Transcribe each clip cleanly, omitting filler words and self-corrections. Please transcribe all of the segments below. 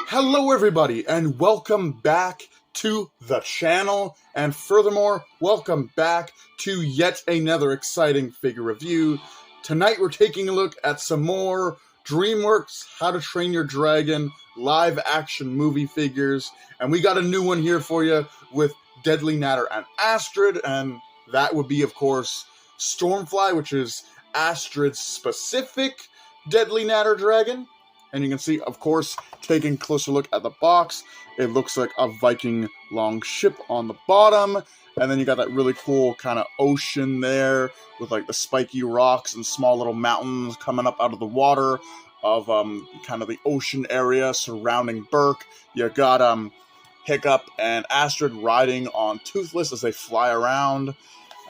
Hello everybody, and welcome back to the channel, and furthermore, welcome back to yet another exciting figure review. Tonight we're taking a look at some more DreamWorks How to Train Your Dragon live action movie figures, and we got a new one here for you with Deadly Nadder and Astrid, and that would be, of course, Stormfly, which is Astrid's specific Deadly Nadder dragon. And you can see, of course, taking a closer look at the box, it looks like a Viking long ship on the bottom. And then you got that really cool kind of ocean there with like the spiky rocks and small little mountains coming up out of the water of kind of the ocean area surrounding Berk. You got Hiccup and Astrid riding on Toothless as they fly around.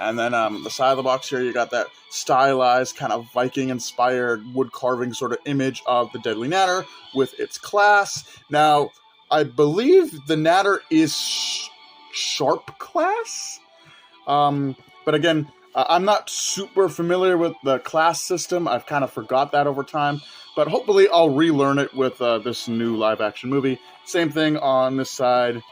And then the side of the box here, you got that stylized, kind of Viking-inspired wood carving sort of image of the Deadly Nadder with its class. Now, I believe the Nadder is Sharp class? But again, I'm not super familiar with the class system. I've kind of forgot that over time. But hopefully I'll relearn it with this new live-action movie. Same thing on this side.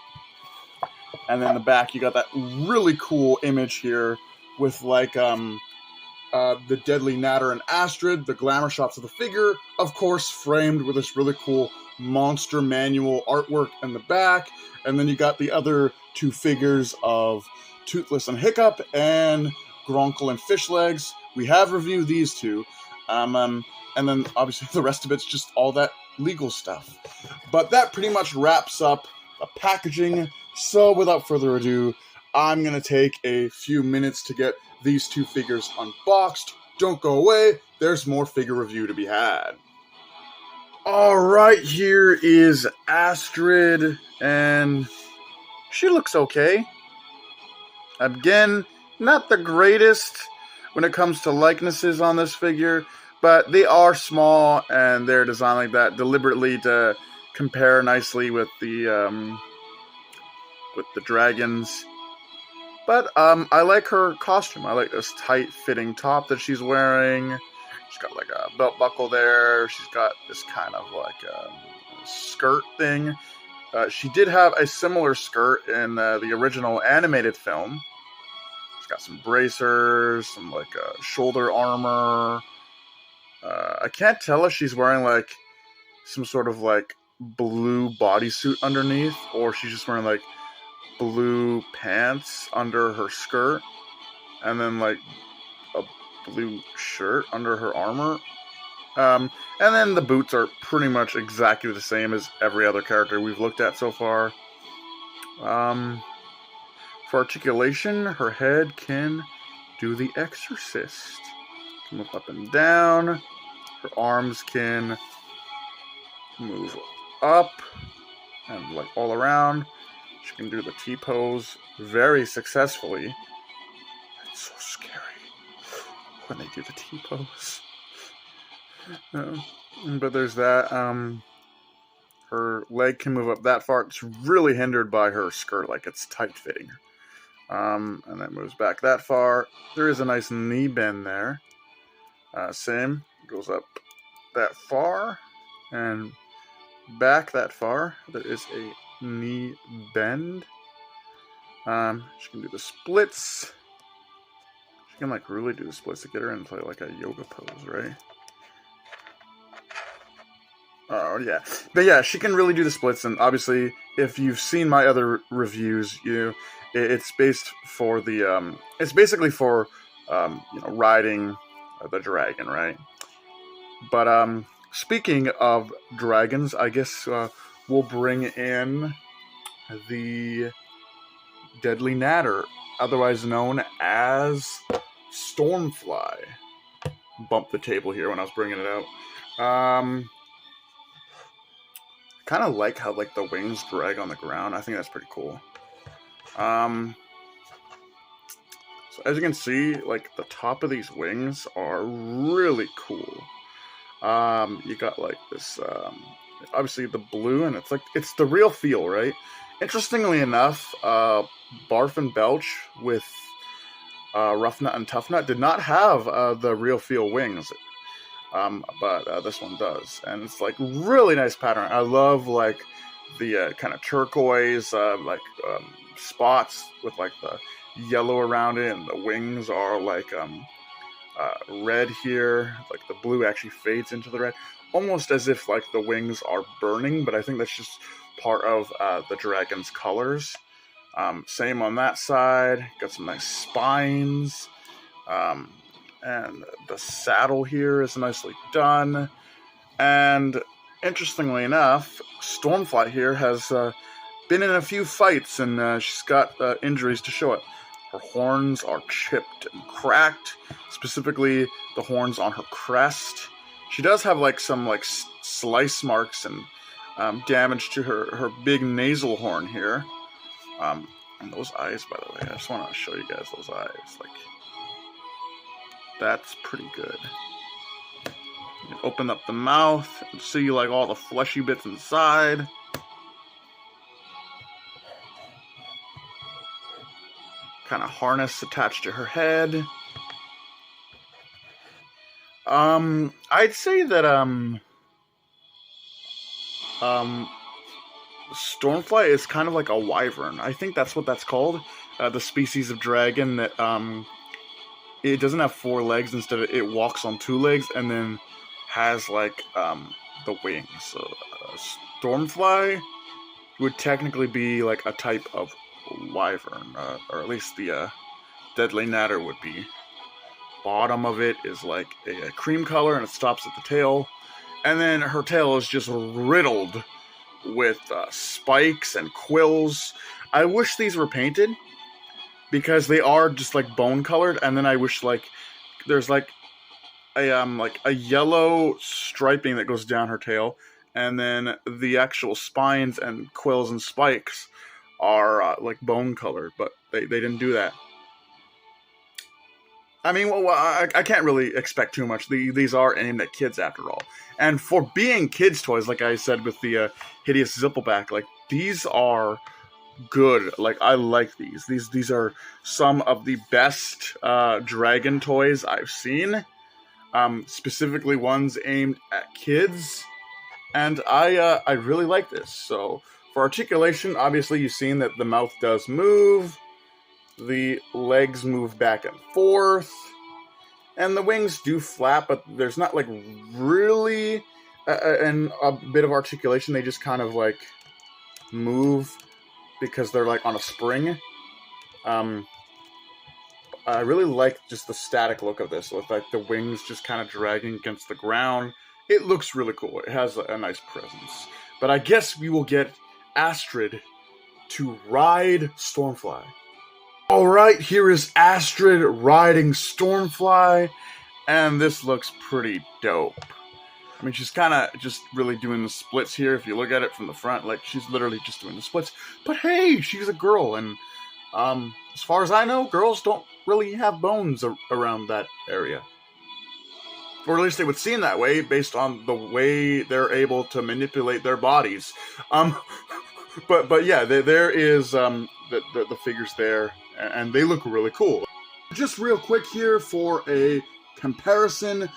And then in the back, you got that really cool image here with, like, the Deadly Nadder and Astrid, the glamour shots of the figure, of course, framed with this really cool monster manual artwork in the back. And then you got the other two figures of Toothless and Hiccup and Gronkle and Fishlegs. We have reviewed these two. And then, obviously, the rest of it's just all that legal stuff. But that pretty much wraps up the packaging. So, without further ado, I'm going to take a few minutes to get these two figures unboxed. Don't go away, there's more figure review to be had. Alright, here is Astrid, and she looks okay. Again, not the greatest when it comes to likenesses on this figure, but they are small, and they're designed like that deliberately to compare nicely with the dragons. But I like her costume. I like this tight-fitting top that she's wearing. She's got like a belt buckle there. She's got this kind of like skirt thing. She did have a similar skirt in the original animated film. She's got some bracers, some like shoulder armor. I can't tell if she's wearing like some sort of like blue bodysuit underneath, or she's just wearing like blue pants under her skirt, and then like a blue shirt under her armor. And then the boots are pretty much exactly the same as every other character we've looked at so far. For articulation, her head can do the Exorcist. Move up and down. Her arms can move up and like all around. She can do the T-pose very successfully. It's so scary when they do the T-pose. But there's that. Her leg can move up that far. It's really hindered by her skirt, like it's tight-fitting. And that moves back that far. There is a nice knee bend there. Same. Goes up that far and back that far. There is a knee bend. She can do the splits. She can like really do the splits to get her into like a yoga pose, right? Oh yeah, but yeah, she can really do the splits. And obviously, if you've seen my other reviews, it's based for the it's basically for riding the dragon, right? But speaking of dragons, I guess we'll bring in the Deadly Nadder, otherwise known as Stormfly. Bumped the table here when I was bringing it out. Kind of like how like the wings drag on the ground. I think that's pretty cool. So as you can see, like the top of these wings are really cool. You got like this, obviously the blue, and it's the real feel, right? Interestingly enough, Barf and Belch with Rough Nut and Tough Nut did not have the real feel wings, but this one does, and it's like really nice pattern. I love like the kind of turquoise spots with like the yellow around it, and the wings are like red here. Like the blue actually fades into the red, almost as if like the wings are burning, but I think that's just part of the dragon's colors. Same on that side. Got some nice spines. And the saddle here is nicely done. And interestingly enough, Stormfly here has been in a few fights, and she's got injuries to show it. Her horns are chipped and cracked, specifically the horns on her crest. She does have like some like slice marks and damage to her big nasal horn here. And those eyes, by the way, I just want to show you guys those eyes. Like, that's pretty good. You open up the mouth and see like all the fleshy bits inside. Kind of harness attached to her head. I'd say that Stormfly is kind of like a wyvern. I think that's what that's called. The species of dragon that it doesn't have 4 legs. Instead, it walks on 2 legs and then has like the wings. So Stormfly would technically be like a type of wyvern, or at least the deadly nadder would be. Bottom of it is like a cream color, and it stops at the tail, and then her tail is just riddled with spikes and quills. I wish these were painted, because they are just like bone colored, and then I wish like there's like a yellow striping that goes down her tail, and then the actual spines and quills and spikes are like bone colored, but they didn't do that. I mean, well, I can't really expect too much. These are aimed at kids after all. And for being kids' toys, like I said with the hideous Zippleback, like these are good. Like I like these. These are some of the best dragon toys I've seen. Specifically ones aimed at kids. And I really like this. So for articulation, obviously you've seen that the mouth does move. The legs move back and forth, and the wings do flap, but there's not like really a bit of articulation. They just kind of like move because they're like on a spring. I really like just the static look of this, with like the wings just kind of dragging against the ground. It looks really cool. It has a nice presence. But I guess we will get Astrid to ride Stormfly. Alright, here is Astrid riding Stormfly, and this looks pretty dope. I mean, she's kind of just really doing the splits here. If you look at it from the front, like, she's literally just doing the splits. But hey, she's a girl, and as far as I know, girls don't really have bones around that area. Or at least they would seem that way, based on the way they're able to manipulate their bodies. But yeah, there is the figures there, and they look really cool. Just real quick here for a comparison,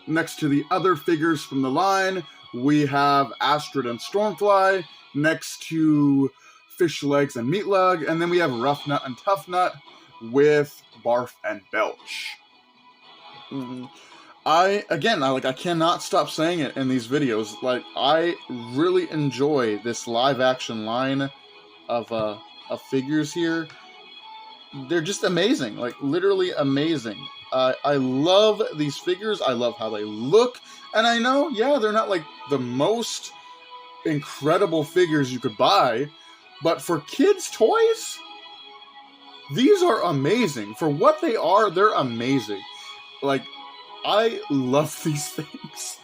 next to the other figures from the line, we have Astrid and Stormfly, next to Fish Legs and Meat Lug, and then we have Rough Nut and Tough Nut with Barf and Belch. I cannot stop saying it in these videos. Like, I really enjoy this live action line of figures here. They're just amazing, like literally amazing. I love these figures. I love how they look. And I know, yeah, they're not like the most incredible figures you could buy, but for kids' toys, these are amazing. For what they are, they're amazing. Like, I love these things.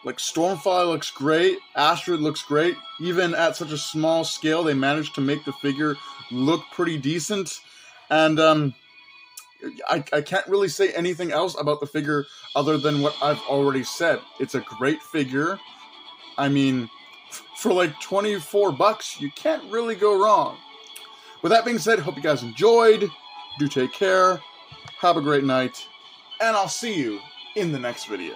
Like, Stormfly looks great, Astrid looks great. Even at such a small scale, they managed to make the figure look pretty decent. And I can't really say anything else about the figure other than what I've already said. It's a great figure. I mean, for like $24, you can't really go wrong. With that being said, hope you guys enjoyed. Do take care. Have a great night. And I'll see you in the next video.